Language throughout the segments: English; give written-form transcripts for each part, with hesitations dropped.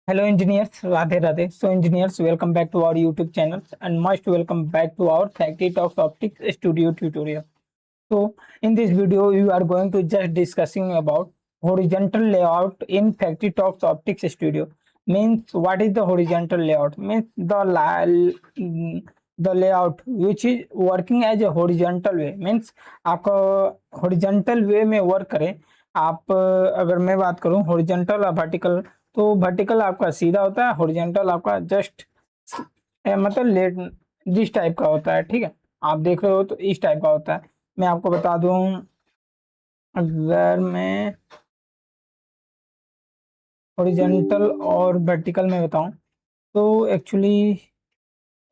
Hello engineers, Radhe Radhe. So engineers, welcome back to our YouTube channel and most welcome back to our Factory Talks Optics Studio tutorial. So in this video, we are going to just discussing about horizontal layout in Factory Talks Optics Studio. Means what is the horizontal layout? Means the layout which is working as a horizontal way. Means आपका horizontal way में work करे. आप अगर मैं बात करूं horizontal और vertical, तो वर्टिकल आपका सीधा होता है, हॉरिजॉन्टल आपका जस्ट मतलब लेट जिस टाइप का होता है। ठीक है, आप देख रहे हो तो इस टाइप का होता है। मैं आपको बता दूं, अगर मैं हॉरिजॉन्टल और वर्टिकल में बताऊं तो एक्चुअली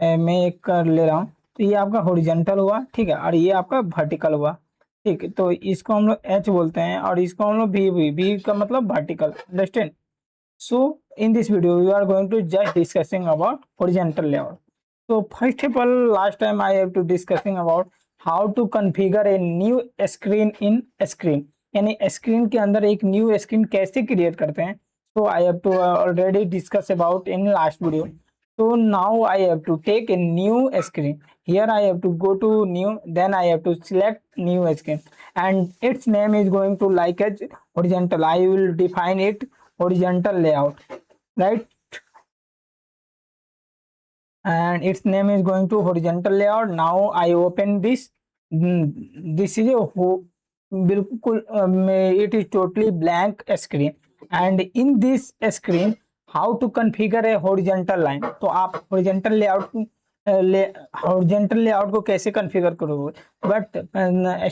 मैं एक कर ले रहा हूं। तो ये आपका हॉरिजॉन्टल हुआ, ठीक है, और ये आपका वर्टिकल हुआ। ठीक है, तो इसको हम लोग एच बोलते हैं और इसको हम लोग भी का मतलब vertical. Understand? So in this video we are going to just discussing about horizontal layout. So first of all, last time I have to discussing about how to configure a new screen in screen, यानी screen के अंदर एक new screen कैसे create करते हैं। So I have to already discuss about in last video. So now I have to take a new screen. Here I have to go to new, then I have to select new screen, and its name is going to like as horizontal. I will define it horizontal layout, right? And its name is going to horizontal layout. Now I open this. This is a बिल्कुल it is totally blank screen, and in this screen how to configure a horizontal line. तो आप horizontal layout horizontal layout को कैसे configure करोगे, but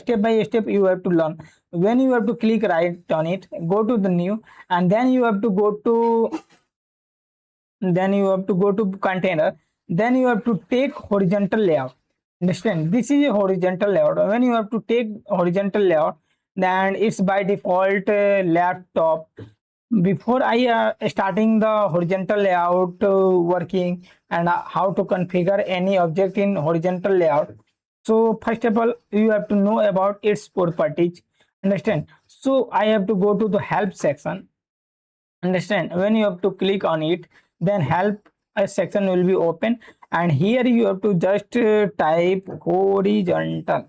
step by step you have to learn. When you have to click right on it, go to the new, and then you have to go to container, then you have to take horizontal layout. Understand, this is a horizontal layout. When you have to take horizontal layout, then it's by default laptop. Before I starting the horizontal layout working, and how to configure any object in horizontal layout, so first of all you have to know about its properties. Understand? So I have to go to the help section. Understand? When you have to click on it, then help a section will be open, and here you have to just type horizontal.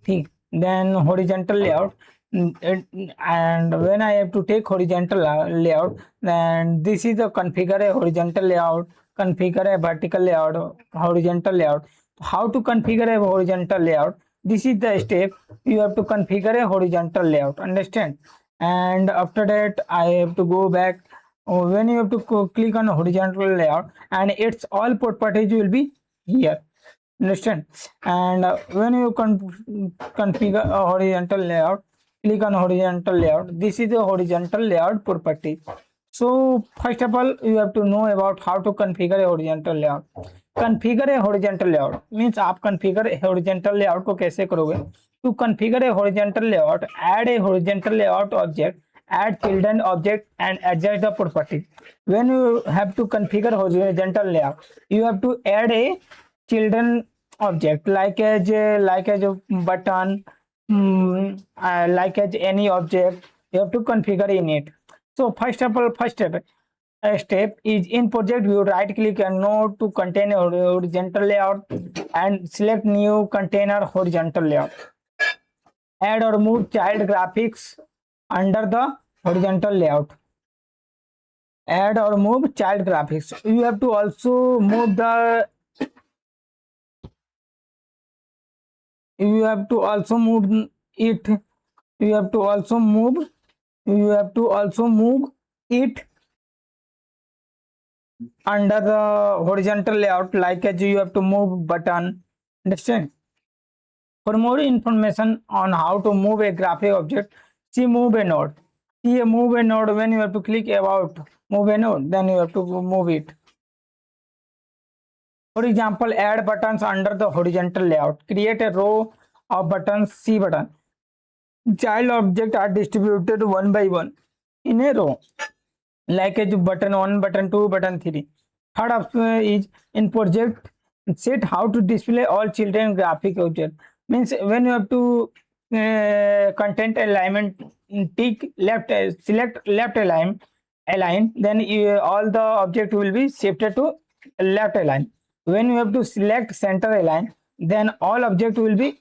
ठीक, then horizontal layout. And when I have to take horizontal layout, then this is the configure a horizontal layout, configure a vertical layout, horizontal layout. How to configure a horizontal layout? This is the step. You have to configure a horizontal layout. Understand? And after that I have to go back. When you have to click on horizontal layout, and its all properties will be here. Understand? And when you configure a horizontal layout, click on horizontal layout. This is the horizontal layout property. So first of all you have to know about how to configure a horizontal layout. Configure a horizontal layout means आप configure a horizontal layout को कैसे करोगे? To configure a horizontal layout, add a horizontal layout object, add children object, and adjust the property. When you have to configure horizontal layout, you have to add a children object like as a button, like as any object you have to configure in it. So first of all, step is in project view, right click and node to contain a horizontal layout and select new container horizontal layout. Add or move child graphics under the horizontal layout. Add or move child graphics. You have to also move the you have to also move it you have to also move it under the horizontal layout, like as you have to move button. Understand? For more information on how to move a graphic object, see move a node. See a move a node. When you have to click about move a node, then you have to move it. For example, add buttons under the horizontal layout. Create a row of buttons. C button. Child objects are distributed one by one in a row, like a button 1, button 2, button 3. Third option is in project set how to display all children graphic object. Means when you have to content alignment, tick left, select left align, align, then all the object will be shifted to left align. When you have to select center align, then all object will be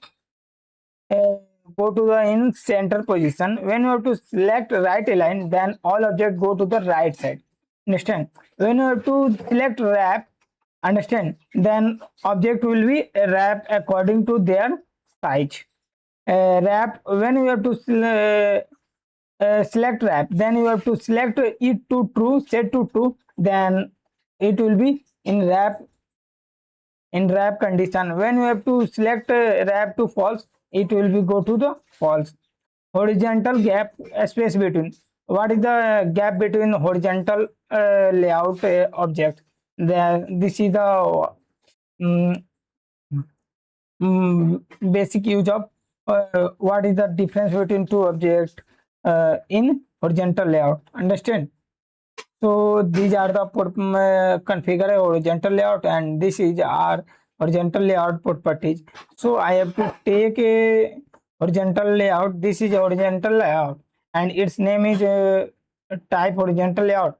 uh, go to the in center position. When you have to select right align, then all object go to the right side. Understand? When you have to select wrap, understand? Then object will be wrapped according to their size. Wrap, when you have to select wrap, then you have to select it to true, set to true, then it will be in wrap condition. When you have to select wrap to false, it will be go to the false. Horizontal gap space between. What is the gap between horizontal layout object? This is the mm, basic use of what is the difference between two objects in horizontal layout. Understand? So these are the configure a horizontal layout, and this is our horizontal layout properties. So I have to take a horizontal layout. This is a horizontal layout, and its name is type horizontal layout.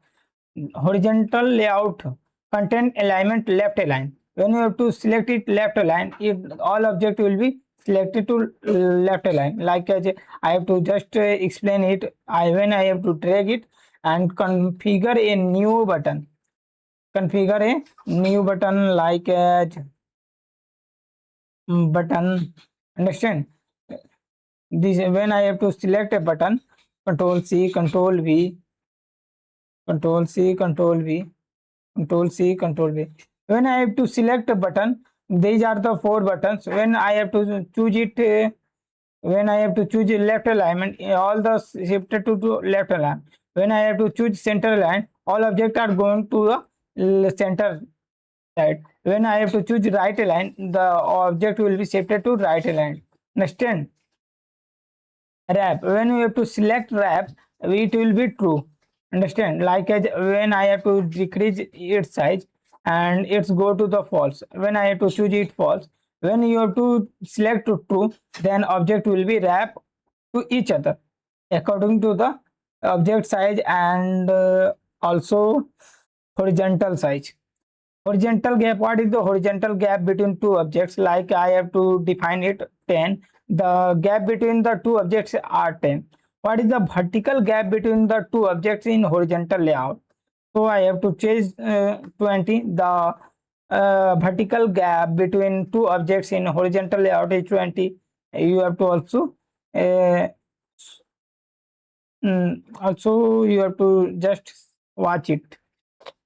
Horizontal layout content alignment left align. When you have to select it left align, it all object will be selected to left align. Like as I have to just explain it. When I have to drag it and configure a new button. Configure a new button like as button. Understand? This when I have to select a button, Control C, Control V, Control C, Control V, Control C, Control V. When I have to select a button, these are the four buttons. When I have to choose it, when I have to choose left alignment, all the shifted to left align. When I have to choose center align, all objects are going to the center side. When I have to choose right align, the object will be shifted to right align. Understand? Wrap, when we have to select wrap, it will be true. Understand? Like as when I have to decrease its size, and it's go to the false. When I have to choose it false, when you have to select to true, then object will be wrap to each other according to the object size, and also horizontal size. Horizontal gap, what is the horizontal gap between two objects? Like I have to define it 10. The gap between the two objects are 10. What is the vertical gap between the two objects in horizontal layout? So I have to change 20. The vertical gap between two objects in horizontal layout is 20. You have to also uh, also you have to just watch it.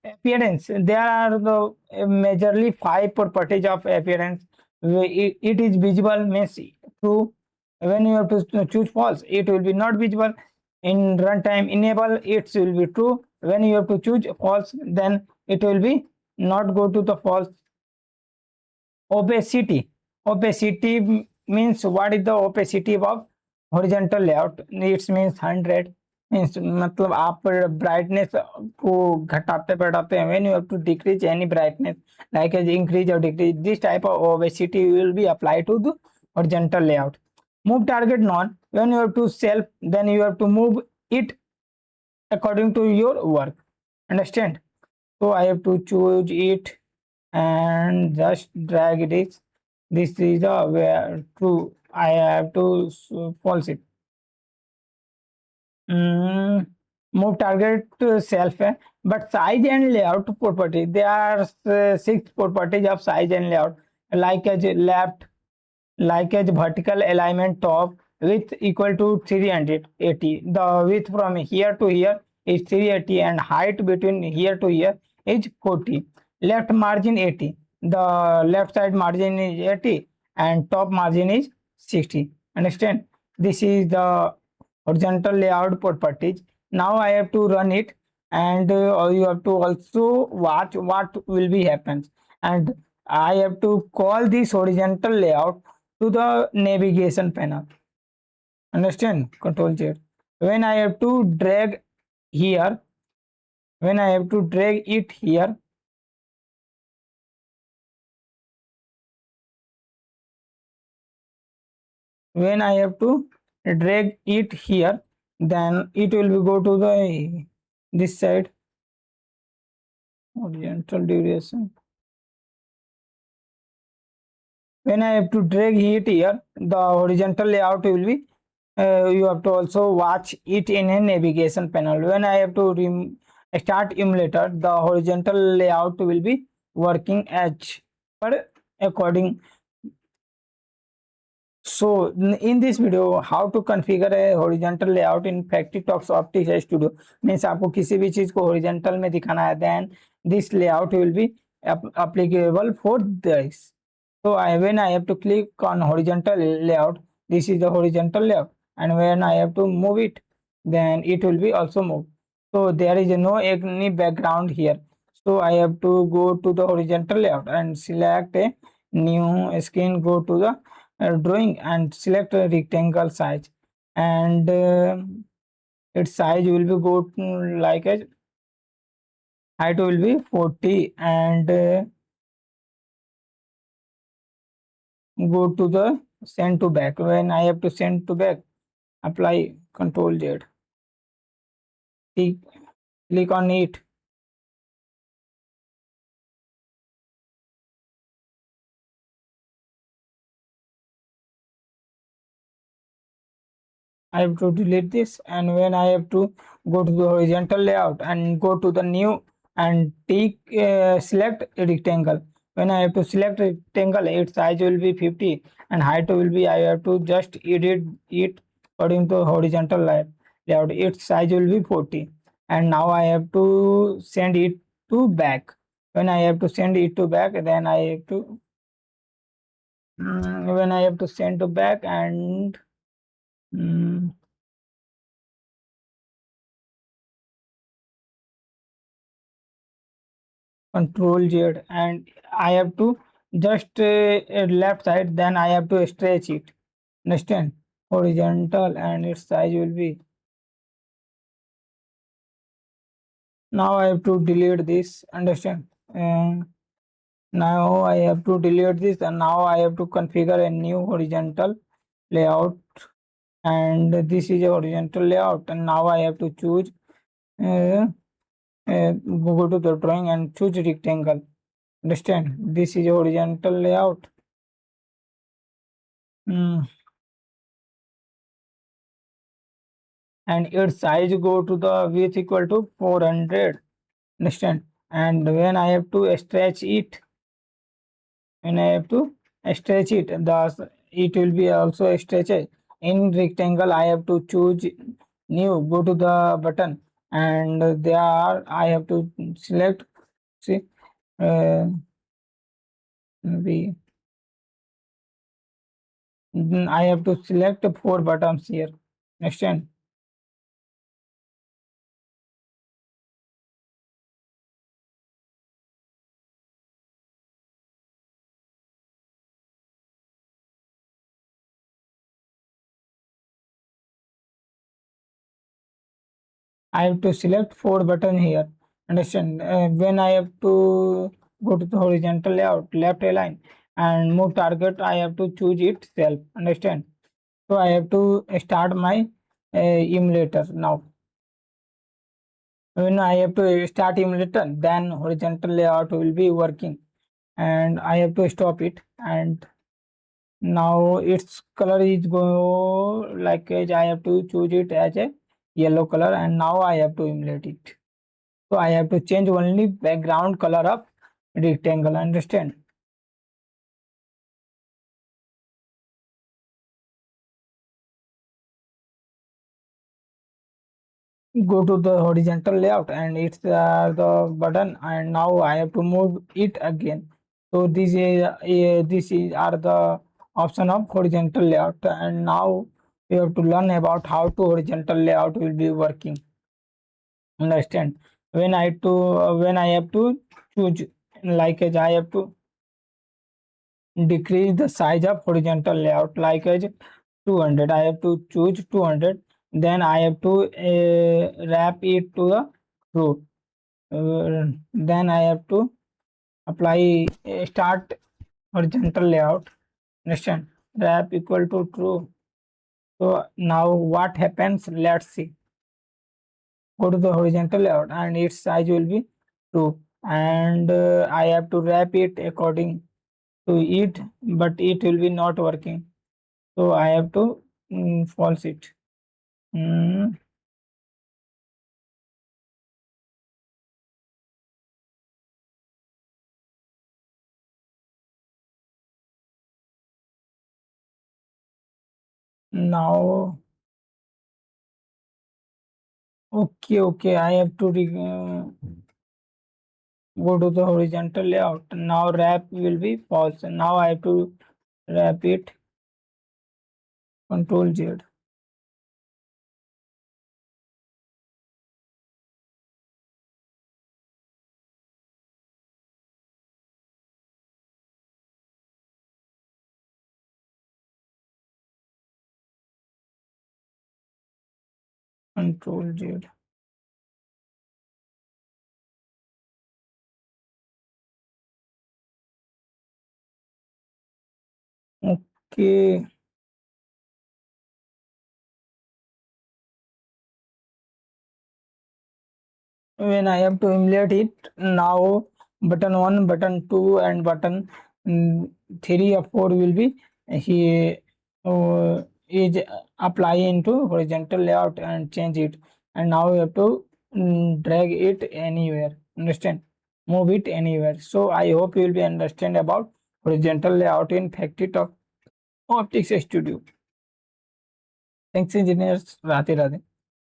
Appearance, there are the majorly five properties of appearance. It is visible means true. When you have to choose false, it will be not visible. In runtime enable, it will be true. When you have to choose false, then it will be not go to the false. Opacity, means what is the opacity of horizontal layout? It means 100. Means मतलब आप brightness को घटाते बढ़ाते हैं. When you have to decrease any brightness like as increase और decrease, this type of opacity will be apply to the horizontal layout. Move target non, when you have to self, then you have to move it according to your work. Understand? So I have to choose it and just drag it. This is the where to I have to false it. Mm, move target to self, but size and layout property. There are six properties of size and layout. Like as left, like as vertical alignment top width equal to 380. The width from here to here is 380, and height between here to here is 40. Left margin 80. The left side margin is 80, and top margin is 60. Understand? This is the horizontal layout properties. Now I have to run it, and you have to also watch what will be happens. And I have to call this horizontal layout to the navigation panel. Understand? Control Z. When I have to drag here, when I have to drag it here, when I have to drag it here, then it will be go to the this side horizontal duration. When I have to drag it here, the horizontal layout will be, you have to also watch it in a navigation panel. When I have to start emulator, the horizontal layout will be working as per according. So in this video, how to configure a horizontal layout in FactoryTalk Optix Studio. Means आपको किसी भी चीज को horizontal में दिखाना है, then this layout will be applicable for this. So when I have to click on horizontal layout, this is the horizontal layout, and when I have to move it, then it will be also moved. So there is no any background here. So I have to go to the horizontal layout and select a new screen, go to the drawing and select a rectangle size, and its size will be go to like a height will be 40, and go to the send to back. When I have to send to back, apply Control Z, click on it. I have to delete this, and when I have to go to the horizontal layout and go to the new and select a rectangle. When I have to select rectangle, its size will be 50 and height will be, I have to just edit it according to horizontal layout. Its size will be 40, and now I have to send it to back. When I have to send it to back, then I have to when I have to send to back, and mm, Control Z, and I have to just left side, then I have to stretch it. Understand? Horizontal, and its size will be. Now I have to delete this. Understand? And now I have to delete this, and now I have to configure a new horizontal layout. And this is a horizontal layout, and now I have to choose. Go to the drawing and choose rectangle. Understand? This is a horizontal layout. Mm. And its size go to the width equal to 400. Understand? And when I have to stretch it, when I have to stretch it, it will be also stretched. In rectangle, I have to choose new, go to the button, and there I have to select. See, uh, the I have to select 4 buttons here. Understand? I have to select 4 button here. Understand? When I have to go to the horizontal layout, left align, and move target, I have to choose itself. Understand? So I have to start my emulator now. When I have to start emulator, then horizontal layout will be working, and I have to stop it. And now its color is go like as I have to choose it as a yellow color, and now I have to emulate it. So I have to change only background color of rectangle. Understand? Go to the horizontal layout, and it's the button, and now I have to move it again. So this is are the option of horizontal layout, and now you have to learn about how to horizontal layout will be working. Understand? When I have to choose, like as I have to decrease the size of horizontal layout, like as 200, I have to choose 200, then I have to wrap it to the root. Then I have to apply start horizontal layout. Understand? Wrap equal to true. So now what happens? Let's see. go to the horizontal layout and its size will be 2, and I have to wrap it according to it, but it will be not working, so I have to false it. Mm, now okay, I have to go to the horizontal layout. Now wrap will be false. Now I have to wrap it. Control Z. Control Z. Okay. When I have to emulate it, now button 1, button 2 and button 3 or 4 will be he is apply into horizontal layout and change it, and now you have to drag it anywhere, understand, move it anywhere. So I hope you will be understand about horizontal layout in Factory Talk Optics Studio. Thanks engineers, Radhe Radhe.